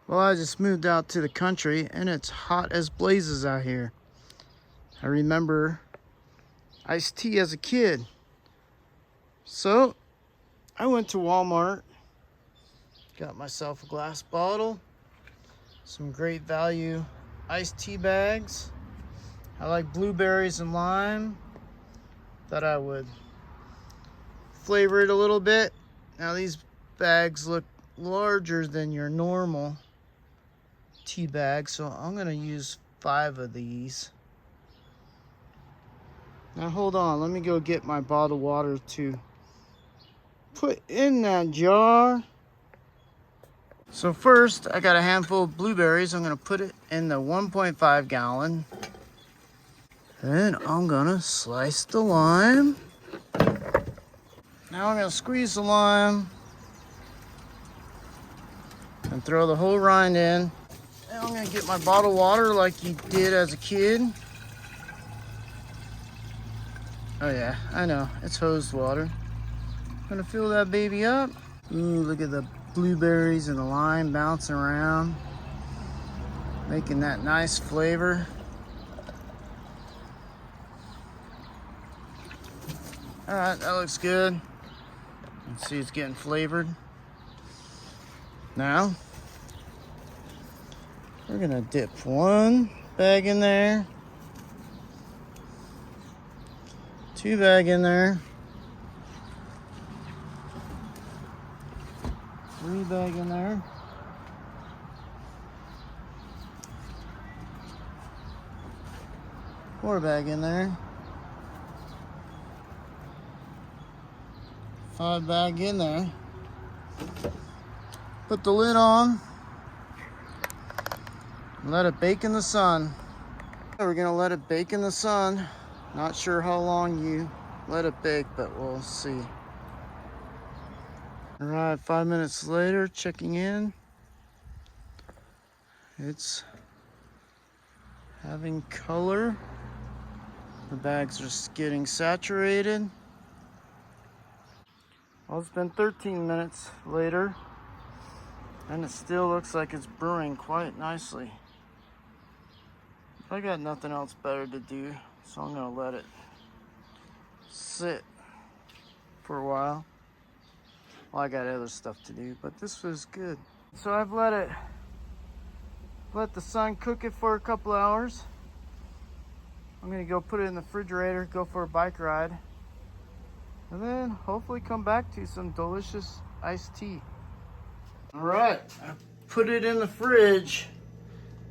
Well, I just moved out to the country and it's hot as blazes out here. I remember iced tea as a kid. So I went to Walmart, got myself a glass bottle, some Great Value iced tea bags. I like blueberries and lime. Thought I would flavor it a little bit. Now these bags look larger than your normal tea bag, so I'm gonna use 5 of these. Now hold on, let me go get my bottled water to put in that jar. So first, I got a handful of blueberries. I'm gonna put it in the 1.5 gallon. Then I'm gonna slice the lime. Now I'm gonna squeeze the lime and throw the whole rind in. Now I'm gonna get my bottled water like you did as a kid. Oh yeah, I know, it's hosed water. I'm gonna fill that baby up. Ooh, look at the blueberries and the lime bouncing around, making that nice flavor. All right, that looks good. Let's see, it's getting flavored. Now, we're gonna dip 1 bag in there, 2 bag in there, 3 bag in there, 4 bag in there, 5 bag in there. Put the lid on. Let it bake in the sun. We're gonna let it bake in the sun. Not sure how long you let it bake, but we'll see. All right, 5 minutes later, checking in. It's having color. The bags are just getting saturated. Well, it's been 13 minutes later, and it still looks like it's brewing quite nicely. I got nothing else better to do, so I'm gonna let it sit for a while. Well, I got other stuff to do, but this was good. So I've let the sun cook it for a couple hours. I'm gonna go put it in the refrigerator, go for a bike ride, and then hopefully come back to some delicious iced tea. All right, I put it in the fridge.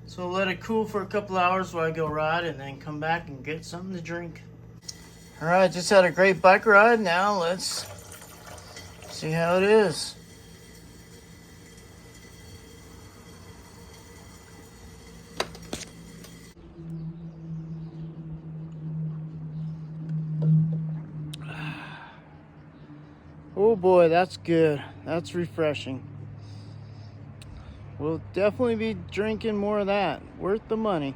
So let it cool for a couple hours while I go ride and then come back and get something to drink. All right, just had a great bike ride. Now let's see how it is. Oh boy, that's good. That's refreshing. We'll definitely be drinking more of that. Worth the money.